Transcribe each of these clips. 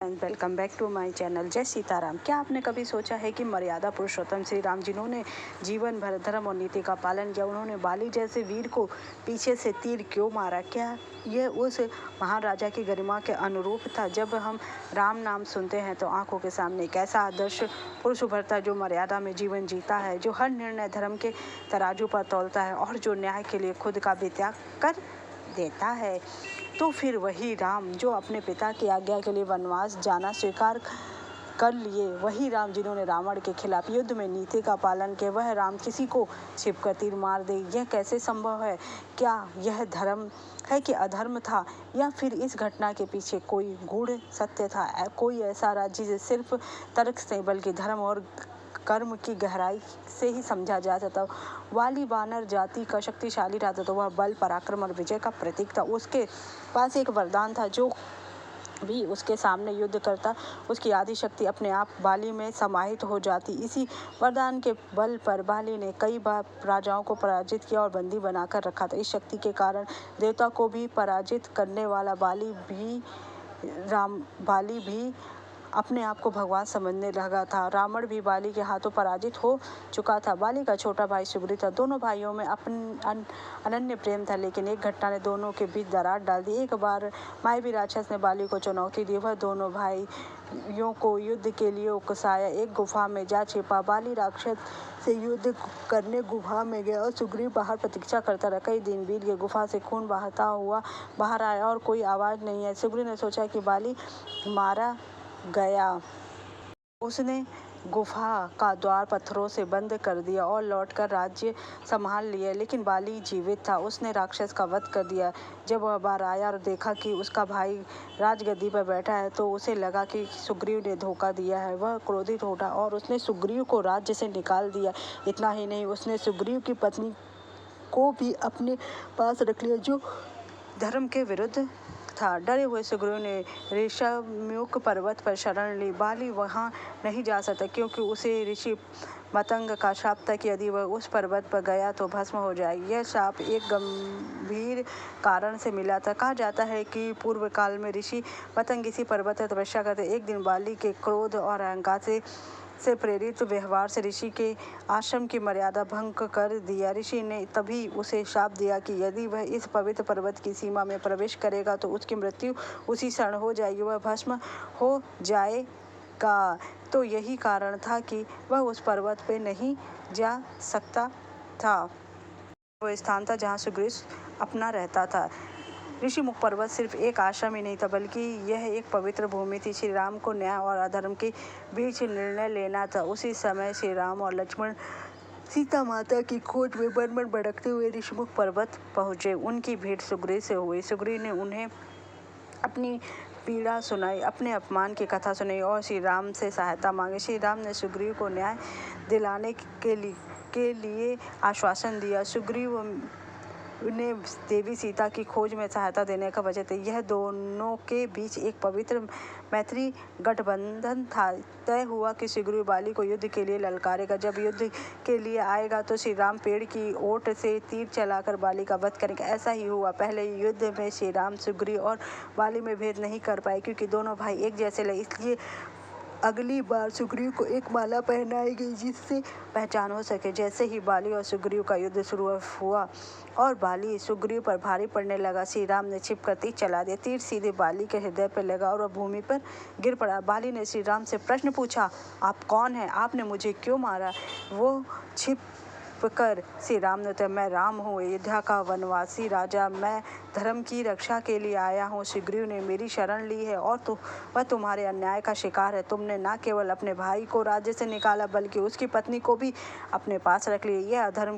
Welcome back to my channel. जय सीताराम। क्या आपने कभी सोचा है कि मर्यादा पुरुषोत्तम श्री राम, जिन्होंने जीवन भर धर्म और नीति का पालन किया, उन्होंने बाली जैसे वीर को पीछे से तीर क्यों मारा? क्या यह उस महान राजा की गरिमा के अनुरूप था? जब हम राम नाम सुनते हैं तो आंखों के सामने एक ऐसा आदर्श पुरुष उभरता है जो मर्यादा में जीवन जीता है, जो हर निर्णय धर्म के तराजू पर तौलता है और जो न्याय के लिए खुद का भी त्याग कर देता है। तो फिर वही राम जो अपने पिता की आज्ञा के लिए वनवास जाना स्वीकार कर लिए, वही राम जिन्होंने रावण के खिलाफ युद्ध में नीति का पालन किया, वह राम किसी को छिपकर तीर मार दे, यह कैसे संभव है? क्या यह धर्म है कि अधर्म था, या फिर इस घटना के पीछे कोई गूढ़ सत्य था? कोई ऐसा राज जिसे सिर्फ तर्क से बल्कि धर्म और कर्म की गहराई से ही समझा जा सकता। वाली वानर जाति का शक्तिशाली राजा, तो वह बल, पराक्रम और विजय का प्रतीक था। उसके पास एक वरदान था, जो भी उसके सामने युद्ध करता, उसकी आदि शक्ति अपने आप बाली में समाहित हो जाती। इसी वरदान के बल पर बाली ने कई बार राजाओं को पराजित किया और बंदी बनाकर रखा था। इस शक्ति के कारण देवता को भी पराजित करने वाला बाली भी अपने आप को भगवान समझने लगा था। रावण भी बाली के हाथों पराजित हो चुका था। बाली का छोटा भाई सुग्रीव था। दोनों भाइयों में अनन्य प्रेम था, लेकिन एक घटना ने दोनों के बीच दरार डाल दी। एक बार मायावी राक्षस ने बाली को चुनौती दी। वह दोनों भाइयों को युद्ध के लिए उकसाया। एक गुफा में जा छिपा। बाली राक्षस से युद्ध करने गुफा में गया और सुग्रीव बाहर प्रतीक्षा करता रहा। कई दिन बीत गए। गुफा से खून बहता हुआ बाहर आया और कोई आवाज नहीं आई। सुग्रीव ने सोचा कि बाली मारा गया। उसने गुफा का द्वार पत्थरों से बंद कर दिया और लौटकर राज्य संभाल लिया, लेकिन बाली जीवित था। उसने राक्षस का वध कर दिया। जब वह बाहर आया और देखा कि उसका भाई राजगद्दी पर बैठा है, तो उसे लगा कि सुग्रीव ने धोखा दिया है। वह क्रोधित उठा और उसने सुग्रीव को राज्य से निकाल दिया। इतना ही नहीं, उसने सुग्रीव की पत्नी को भी अपने पास रख लिया, जो धर्म के विरुद्ध था। डरे हुए सुग्रीव ने ऋषमुख पर्वत पर शरण ली। बाली वहां नहीं जा सकता, क्योंकि उसे ऋषि मतंग का शाप था कि यदि वह उस पर्वत पर गया तो भस्म हो जाएगी। यह शाप एक गंभीर कारण से मिला था। कहा जाता है कि पूर्व काल में ऋषि मतंग इसी पर्वत पर तपस्या करते। एक दिन बाली के क्रोध और अहंकार से प्रेरित व्यवहार से ऋषि के आश्रम की मर्यादा भंग कर दिया। ऋषि ने तभी उसे शाप दिया कि यदि वह इस पवित्र पर्वत की सीमा में प्रवेश करेगा तो उसकी मृत्यु उसी क्षण हो जाएगी, वह भस्म हो जाएगा। तो यही कारण था कि वह उस पर्वत पे नहीं जा सकता था। वो स्थान था जहाँ सुग्रीव अपना रहता था। ऋषिमुख पर्वत सिर्फ एक आश्रम ही नहीं था, बल्कि यह एक पवित्र भूमि थी। श्री राम को न्याय और अधर्म के बीच निर्णय लेना था। उसी समय श्री राम और लक्ष्मण सीता माता की खोज में वन भटकते हुए ऋषिमुख पर्वत पहुंचे। उनकी भेंट सुग्रीव से हुई। सुग्रीव ने उन्हें अपनी पीड़ा सुनाई, अपने अपमान की कथा सुनाई और श्री राम से सहायता मांगी। श्री राम ने सुग्रीव को न्याय दिलाने के लिए आश्वासन दिया। सुग्रीव ने देवी सीता की खोज में सहायता देने का वचन दिया। यह दोनों के बीच एक पवित्र मैत्री गठबंधन था। तय हुआ कि सुग्रीव बाली को युद्ध के लिए ललकारेगा। जब युद्ध के लिए आएगा तो श्री राम पेड़ की ओट से तीर चलाकर बाली का वध करेंगे। ऐसा ही हुआ। पहले युद्ध में श्री राम सुग्रीव और बाली में भेद नहीं कर पाए, क्योंकि दोनों भाई एक जैसे लगे। इसलिए अगली बार सुग्रीव को एक माला पहनाई गई, जिससे पहचान हो सके। जैसे ही बाली और सुग्रीव का युद्ध शुरू हुआ और बाली सुग्रीव पर भारी पड़ने लगा, श्री राम ने छिपकर तीर चला दिया। तीर सीधे बाली के हृदय पर लगा और वह भूमि पर गिर पड़ा। बाली ने श्री राम से प्रश्न पूछा, आप कौन हैं? आपने मुझे क्यों मारा? वो छिप कर श्री राम ने उत्तर, मैं राम हूँ, अयोध्या का वनवासी राजा। मैं धर्म की रक्षा के लिए आया हूँ। सुग्रीव ने मेरी शरण ली है और वह तुम्हारे अन्याय का शिकार है। तुमने न केवल अपने भाई को राज्य से निकाला, बल्कि उसकी पत्नी को भी अपने पास रख लिया। यह धर्म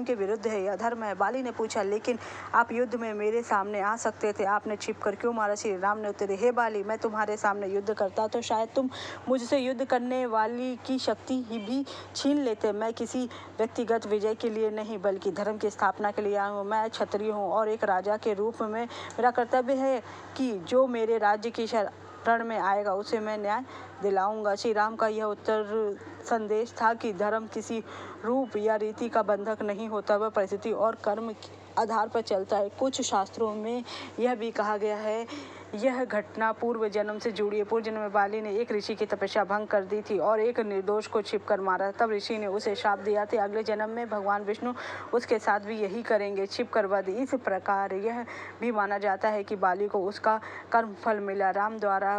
के विरुद्ध है, यह अधर्म है। बाली ने पूछा, लेकिन आप युद्ध में मेरे सामने आ सकते थे, आपने छिपकर क्यों मारा? श्री राम ने उत्तर दिया, हे बाली, मैं तुम्हारे सामने युद्ध करता तो शायद तुम मुझसे युद्ध करने वाली की शक्ति ही भी छीन लेते। मैं किसी व्यक्तिगत विजय के लिए नहीं, बल्कि धर्म की स्थापना के लिए आया हूँ। मैं क्षत्रिय हूँ और एक राजा के रूप में मेरा कर्तव्य है कि जो मेरे राज्य की शरण में आएगा उसे मैं न्याय दिलाऊंगा। श्री राम का यह उत्तर संदेश था कि धर्म किसी रूप या रीति का बंधक नहीं होता, वह परिस्थिति और कर्म के आधार पर चलता है। कुछ शास्त्रों में यह भी कहा गया है यह घटना पूर्व जन्म से जुड़ी है। पूर्व जन्म में बाली ने एक ऋषि की तपस्या भंग कर दी थी और एक निर्दोष को छिपकर मारा। तब ऋषि ने उसे श्राप दिया था, अगले जन्म में भगवान विष्णु उसके साथ भी यही करेंगे, छिपकर वध। इस प्रकार यह भी माना जाता है कि बाली को उसका कर्म फल मिला। राम द्वारा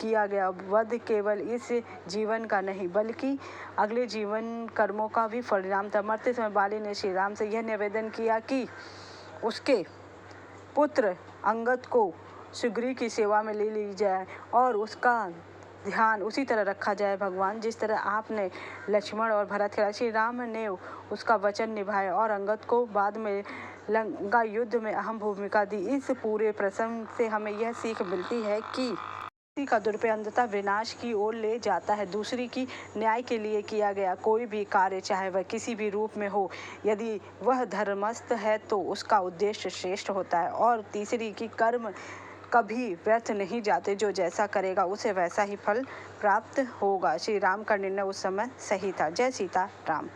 किया गया वध केवल इस जीवन का नहीं बल्कि अगले जीवन कर्मों का भी परिणाम था। मरते समय बाली ने श्री राम से यह निवेदन किया कि उसके पुत्र अंगद को सुग्रीव की सेवा में ले ली जाए और उसका ध्यान उसी तरह रखा जाए भगवान जिस तरह आपने लक्ष्मण और भरत के। श्री राम ने उसका वचन निभाया और अंगद को बाद में लंका युद्ध में अहम भूमिका दी। इस पूरे प्रसंग से हमें यह सीख मिलती है कि किसी का दुरुपयोग अंततः विनाश की ओर ले जाता है। दूसरी की न्याय के लिए किया गया कोई भी कार्य, चाहे वह किसी भी रूप में हो, यदि वह धर्मस्थ है तो उसका उद्देश्य श्रेष्ठ होता है। और तीसरी की कर्म कभी व्यर्थ नहीं जाते, जो जैसा करेगा उसे वैसा ही फल प्राप्त होगा। श्री राम का निर्णय उस समय सही था। जय सीता राम।